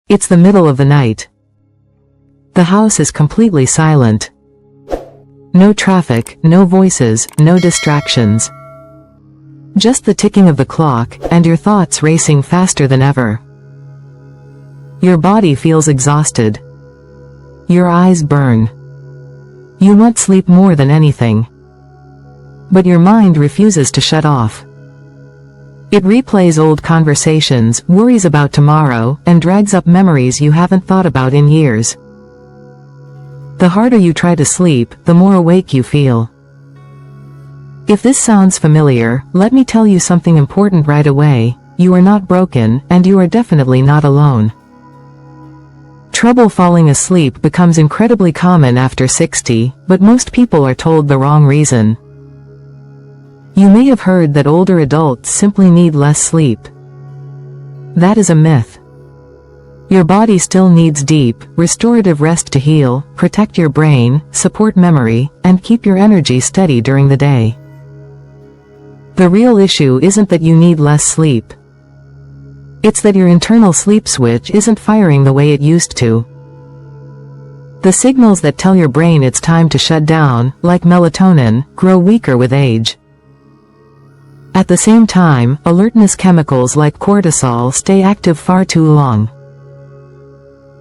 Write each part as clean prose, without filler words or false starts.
It's the middle of the night. The house is completely silent. No traffic, no voices, no distractions. Just the ticking of the clock, and your thoughts racing faster than ever. Your body feels exhausted. Your eyes burn. You want sleep more than anything. But your mind refuses to shut off. It replays old conversations, worries about tomorrow, and drags up memories you haven't thought about in years. The harder you try to sleep, the more awake you feel. If this sounds familiar, let me tell you something important right away. You are not broken, and you are definitely not alone. Trouble falling asleep becomes incredibly common after 60, but most people are told the wrong reason. You may have heard that older adults simply need less sleep. That is a myth. Your body still needs deep, restorative rest to heal, protect your brain, support memory, and keep your energy steady during the day. The real issue isn't that you need less sleep. It's that your internal sleep switch isn't firing the way it used to. The signals that tell your brain it's time to shut down, like melatonin, grow weaker with age. At the same time, alertness chemicals like cortisol stay active far too long.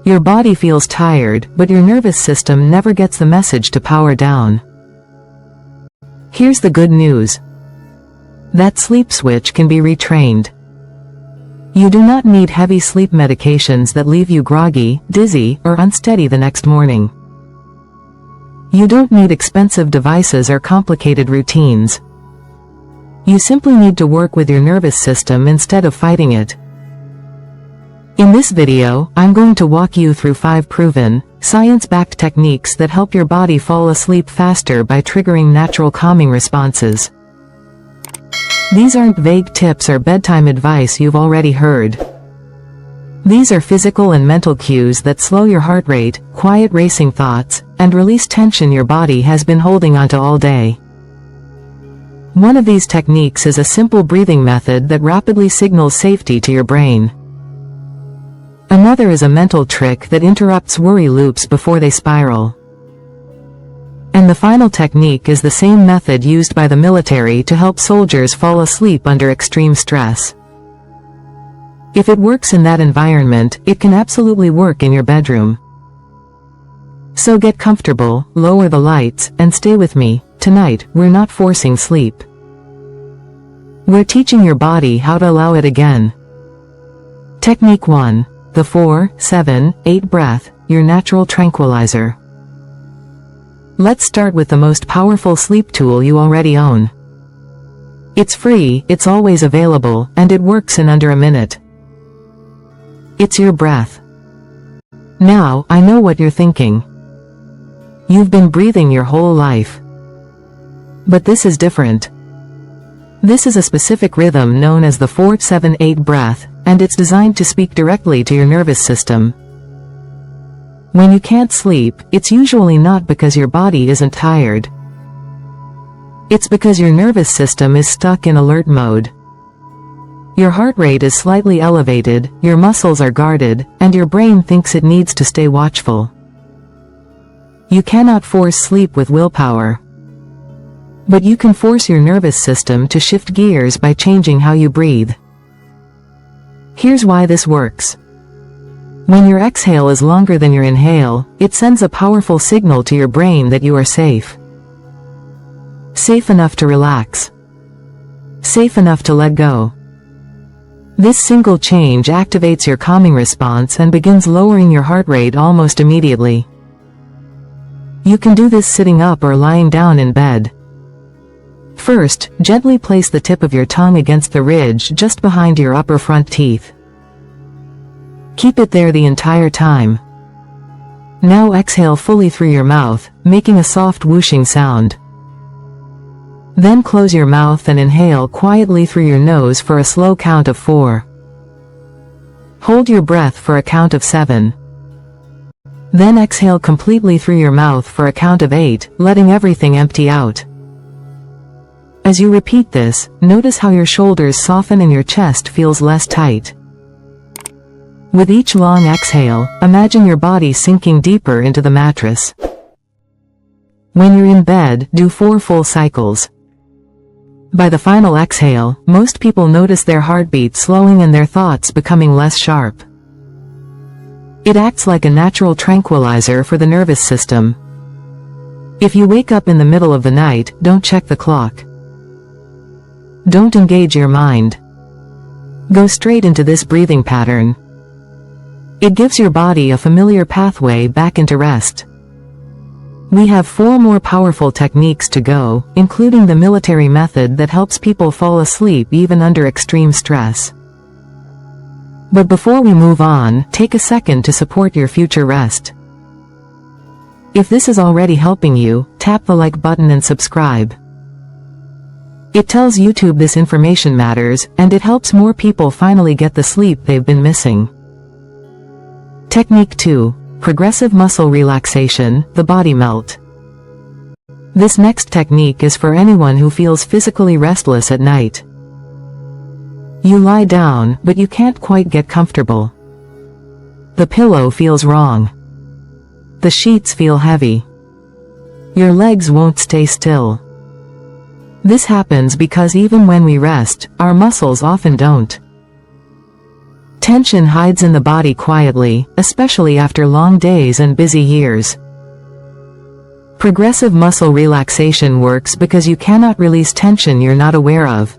Your body feels tired, but your nervous system never gets the message to power down. Here's the good news. That sleep switch can be retrained. You do not need heavy sleep medications that leave you groggy, dizzy, or unsteady the next morning. You don't need expensive devices or complicated routines. You simply need to work with your nervous system instead of fighting it. In this video, I'm going to walk you through 5 proven, science-backed techniques that help your body fall asleep faster by triggering natural calming responses. These aren't vague tips or bedtime advice you've already heard. These are physical and mental cues that slow your heart rate, quiet racing thoughts, and release tension your body has been holding onto all day. One of these techniques is a simple breathing method that rapidly signals safety to your brain. Another is a mental trick that interrupts worry loops before they spiral. And the final technique is the same method used by the military to help soldiers fall asleep under extreme stress. If it works in that environment, it can absolutely work in your bedroom. So get comfortable, lower the lights, and stay with me. Tonight, we're not forcing sleep. We're teaching your body how to allow it again. Technique 1. The 4-7-8 breath, your natural tranquilizer. Let's start with the most powerful sleep tool you already own. It's free, it's always available, and it works in under a minute. It's your breath. Now, I know what you're thinking. You've been breathing your whole life. But this is different. This is a specific rhythm known as the 4-7-8 breath, and it's designed to speak directly to your nervous system. When you can't sleep, it's usually not because your body isn't tired. It's because your nervous system is stuck in alert mode. Your heart rate is slightly elevated, your muscles are guarded, and your brain thinks it needs to stay watchful. You cannot force sleep with willpower. But you can force your nervous system to shift gears by changing how you breathe. Here's why this works. When your exhale is longer than your inhale, it sends a powerful signal to your brain that you are safe. Safe enough to relax. Safe enough to let go. This single change activates your calming response and begins lowering your heart rate almost immediately. You can do this sitting up or lying down in bed. First, gently place the tip of your tongue against the ridge just behind your upper front teeth. Keep it there the entire time. Now exhale fully through your mouth, making a soft whooshing sound. Then close your mouth and inhale quietly through your nose for a slow count of 4. Hold your breath for a count of 7. Then exhale completely through your mouth for a count of 8, letting everything empty out. As you repeat this, notice how your shoulders soften and your chest feels less tight. With each long exhale, imagine your body sinking deeper into the mattress. When you're in bed, do 4 full cycles. By the final exhale, most people notice their heartbeat slowing and their thoughts becoming less sharp. It acts like a natural tranquilizer for the nervous system. If you wake up in the middle of the night, don't check the clock. Don't engage your mind. Go straight into this breathing pattern. It gives your body a familiar pathway back into rest. We have 4 more powerful techniques to go, including the military method that helps people fall asleep even under extreme stress. But before we move on, take a second to support your future rest. If this is already helping you, tap the like button and subscribe. It tells YouTube this information matters, and it helps more people finally get the sleep they've been missing. Technique 2. Progressive muscle relaxation, the body melt. This next technique is for anyone who feels physically restless at night. You lie down, but you can't quite get comfortable. The pillow feels wrong. The sheets feel heavy. Your legs won't stay still. This happens because even when we rest, our muscles often don't. Tension hides in the body quietly, especially after long days and busy years. Progressive muscle relaxation works because you cannot release tension you're not aware of.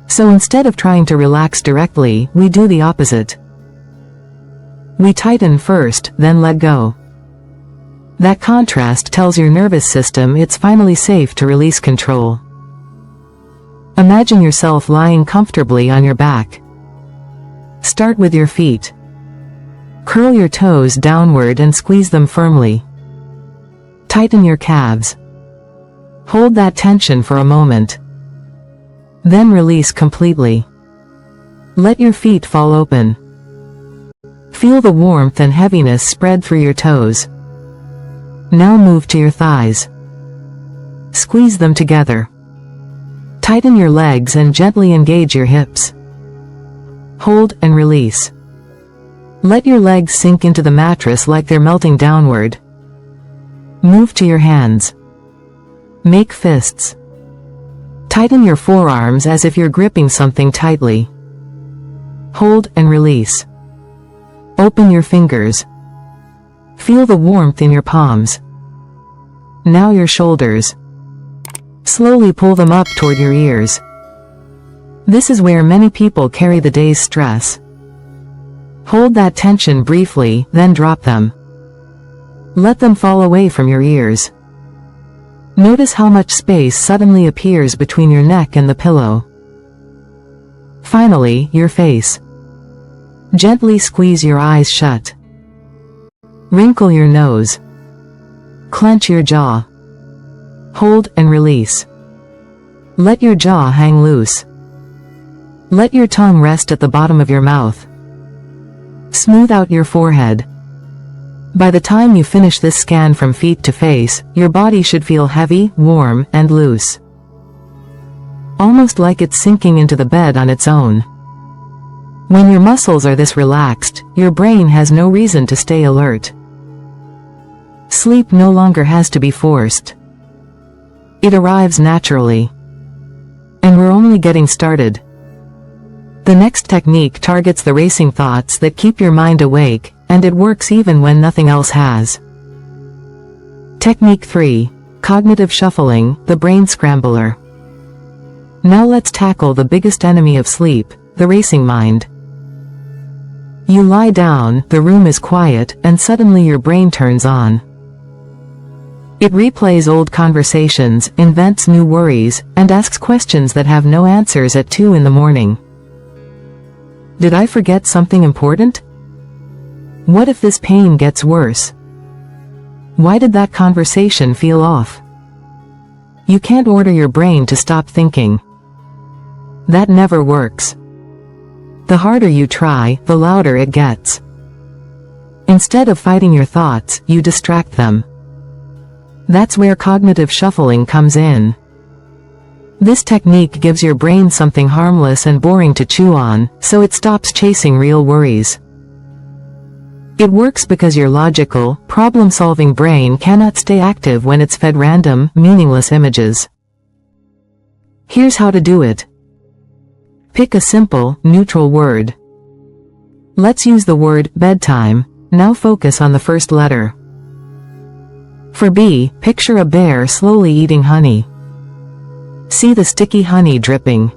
So instead of trying to relax directly, we do the opposite. We tighten first, then let go. That contrast tells your nervous system it's finally safe to release control. Imagine yourself lying comfortably on your back. Start with your feet. Curl your toes downward and squeeze them firmly. Tighten your calves. Hold that tension for a moment. Then release completely. Let your feet fall open. Feel the warmth and heaviness spread through your toes. Now move to your thighs. Squeeze them together. Tighten your legs and gently engage your hips. Hold and release. Let your legs sink into the mattress like they're melting downward. Move to your hands. Make fists. Tighten your forearms as if you're gripping something tightly. Hold and release. Open your fingers. Feel the warmth in your palms. Now your shoulders. Slowly pull them up toward your ears. This is where many people carry the day's stress. Hold that tension briefly, then drop them. Let them fall away from your ears. Notice how much space suddenly appears between your neck and the pillow. Finally, your face. Gently squeeze your eyes shut. Wrinkle your nose. Clench your jaw. Hold and release. Let your jaw hang loose. Let your tongue rest at the bottom of your mouth. Smooth out your forehead. By the time you finish this scan from feet to face, your body should feel heavy, warm, and loose. Almost like it's sinking into the bed on its own. When your muscles are this relaxed, your brain has no reason to stay alert. Sleep no longer has to be forced. It arrives naturally. And we're only getting started. The next technique targets the racing thoughts that keep your mind awake, and it works even when nothing else has. Technique 3. Cognitive shuffling, the brain scrambler. Now let's tackle the biggest enemy of sleep, the racing mind. You lie down, the room is quiet, and suddenly your brain turns on. It replays old conversations, invents new worries, and asks questions that have no answers at 2 in the morning. Did I forget something important? What if this pain gets worse? Why did that conversation feel off? You can't order your brain to stop thinking. That never works. The harder you try, the louder it gets. Instead of fighting your thoughts, you distract them. That's where cognitive shuffling comes in. This technique gives your brain something harmless and boring to chew on, so it stops chasing real worries. It works because your logical, problem-solving brain cannot stay active when it's fed random, meaningless images. Here's how to do it. Pick a simple, neutral word. Let's use the word bedtime. Now focus on the first letter. For B, picture a bear slowly eating honey. See the sticky honey dripping.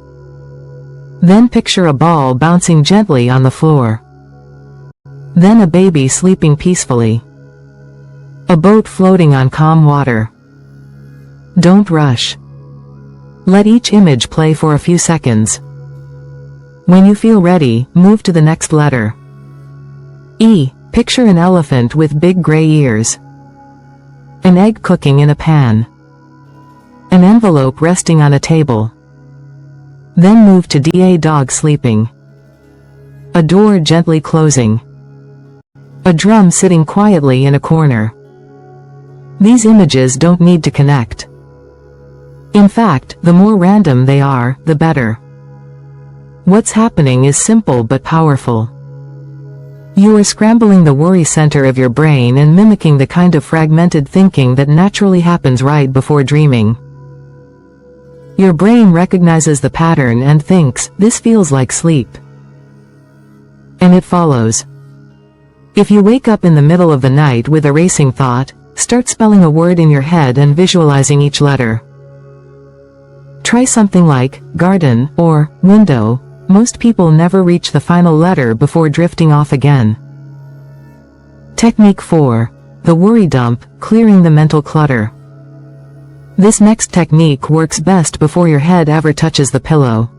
Then picture a ball bouncing gently on the floor. Then a baby sleeping peacefully. A boat floating on calm water. Don't rush. Let each image play for a few seconds. When you feel ready, move to the next letter. E. Picture an elephant with big gray ears. An egg cooking in a pan. An envelope resting on a table. Then move to D. A dog sleeping. A door gently closing. A drum sitting quietly in a corner. These images don't need to connect. In fact, the more random they are, the better. What's happening is simple but powerful. You are scrambling the worry center of your brain and mimicking the kind of fragmented thinking that naturally happens right before dreaming. Your brain recognizes the pattern and thinks, this feels like sleep. And it follows. If you wake up in the middle of the night with a racing thought, start spelling a word in your head and visualizing each letter. Try something like garden or window. Most people never reach the final letter before drifting off again. Technique 4. The worry dump, clearing the mental clutter. This next technique works best before your head ever touches the pillow.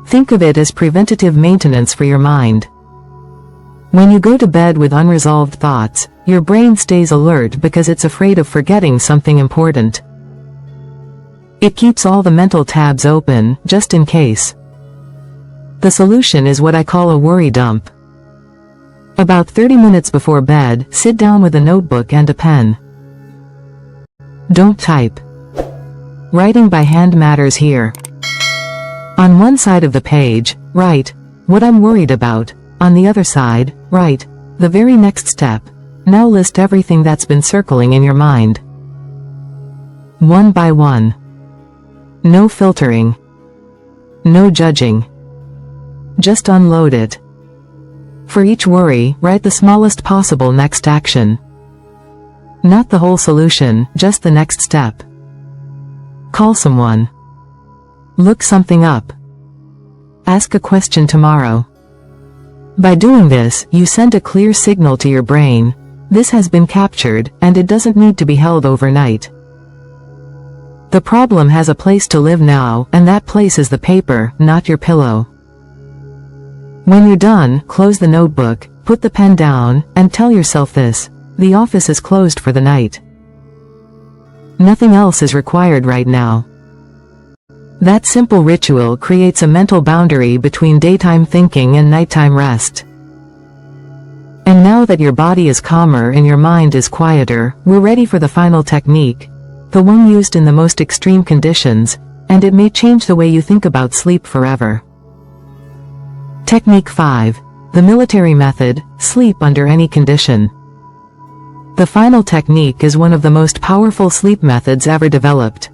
Think of it as preventative maintenance for your mind. When you go to bed with unresolved thoughts, your brain stays alert because it's afraid of forgetting something important. It keeps all the mental tabs open, just in case. The solution is what I call a worry dump. About 30 minutes before bed, sit down with a notebook and a pen. Don't type. Writing by hand matters here. On one side of the page, write, what I'm worried about. On the other side, write, the very next step. Now list everything that's been circling in your mind. One by one. No filtering. No judging. Just unload it. For each worry, write the smallest possible next action. Not the whole solution, just the next step. Call someone. Look something up. Ask a question tomorrow. By doing this, you send a clear signal to your brain. This has been captured, and it doesn't need to be held overnight. The problem has a place to live now, and that place is the paper, not your pillow. When you're done, close the notebook, put the pen down, and tell yourself this: the office is closed for the night. Nothing else is required right now. That simple ritual creates a mental boundary between daytime thinking and nighttime rest. And now that your body is calmer and your mind is quieter, we're ready for the final technique, the one used in the most extreme conditions, and it may change the way you think about sleep forever. Technique 5. The military method, sleep under any condition. The final technique is one of the most powerful sleep methods ever developed.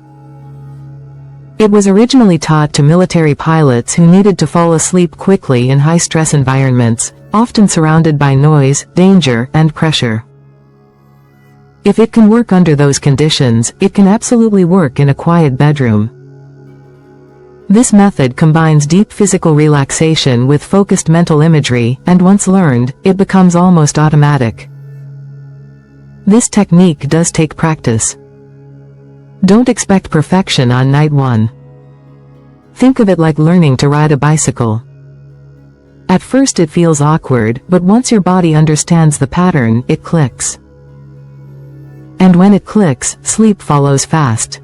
It was originally taught to military pilots who needed to fall asleep quickly in high-stress environments, often surrounded by noise, danger, and pressure. If it can work under those conditions, it can absolutely work in a quiet bedroom. This method combines deep physical relaxation with focused mental imagery, and once learned, it becomes almost automatic. This technique does take practice. Don't expect perfection on night 1. Think of it like learning to ride a bicycle. At first it feels awkward, but once your body understands the pattern, it clicks. And when it clicks, sleep follows fast.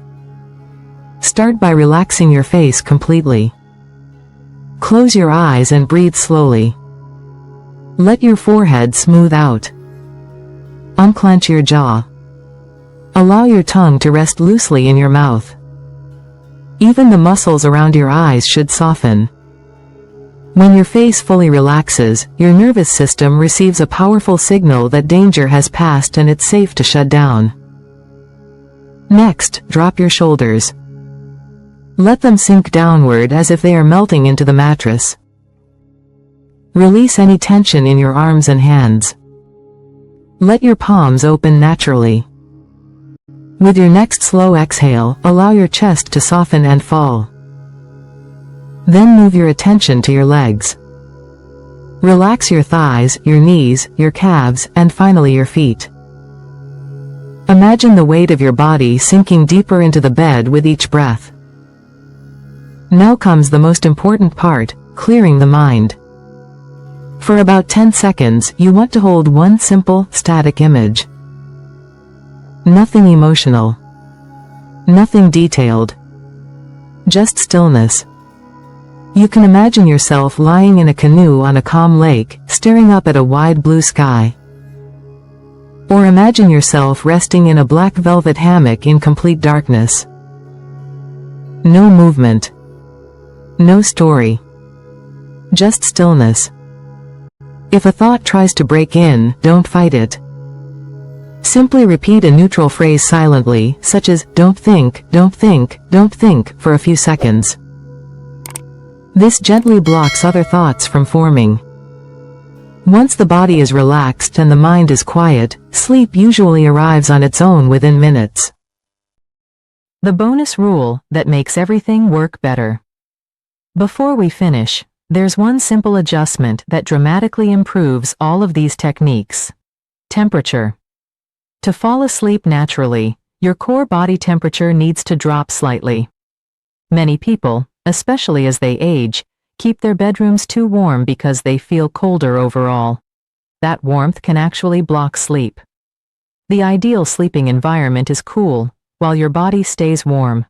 Start by relaxing your face completely. Close your eyes and breathe slowly. Let your forehead smooth out. Unclench your jaw. Allow your tongue to rest loosely in your mouth. Even the muscles around your eyes should soften. When your face fully relaxes, your nervous system receives a powerful signal that danger has passed and it's safe to shut down. Next, drop your shoulders. Let them sink downward as if they are melting into the mattress. Release any tension in your arms and hands. Let your palms open naturally. With your next slow exhale, allow your chest to soften and fall. Then move your attention to your legs. Relax your thighs, your knees, your calves, and finally your feet. Imagine the weight of your body sinking deeper into the bed with each breath. Now comes the most important part, clearing the mind. For about 10 seconds, you want to hold one simple, static image. Nothing emotional. Nothing detailed. Just stillness. You can imagine yourself lying in a canoe on a calm lake, staring up at a wide blue sky. Or imagine yourself resting in a black velvet hammock in complete darkness. No movement. No story. Just stillness. If a thought tries to break in, don't fight it. Simply repeat a neutral phrase silently, such as, don't think, don't think, don't think, for a few seconds. This gently blocks other thoughts from forming. Once the body is relaxed and the mind is quiet, sleep usually arrives on its own within minutes. The bonus rule that makes everything work better. Before we finish, there's one simple adjustment that dramatically improves all of these techniques. Temperature. To fall asleep naturally, your core body temperature needs to drop slightly. Many people, especially as they age, keep their bedrooms too warm because they feel colder overall. That warmth can actually block sleep. The ideal sleeping environment is cool, while your body stays warm.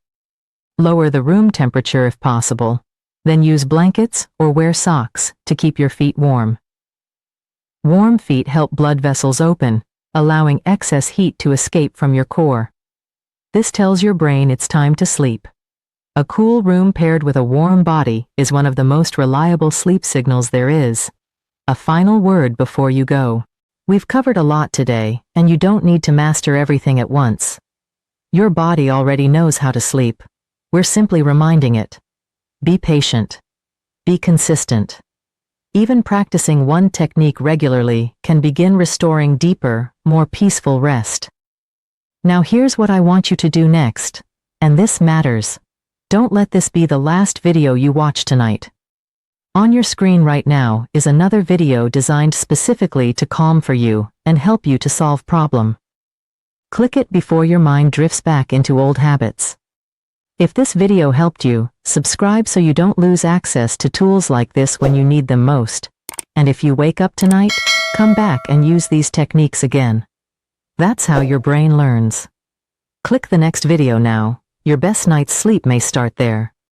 Lower the room temperature if possible. Then use blankets or wear socks to keep your feet warm. Warm feet help blood vessels open, allowing excess heat to escape from your core. This tells your brain it's time to sleep. A cool room paired with a warm body is one of the most reliable sleep signals there is. A final word before you go. We've covered a lot today, and you don't need to master everything at once. Your body already knows how to sleep. We're simply reminding it. Be patient. Be consistent. Even practicing one technique regularly can begin restoring deeper, more peaceful rest. Now here's what I want you to do next, and this matters. Don't let this be the last video you watch tonight. On your screen right now is another video designed specifically to calm for you and help you to solve problem. Click it before your mind drifts back into old habits. If this video helped you, subscribe so you don't lose access to tools like this when you need them most. And if you wake up tonight, come back and use these techniques again. That's how your brain learns. Click the next video now. Your best night's sleep may start there.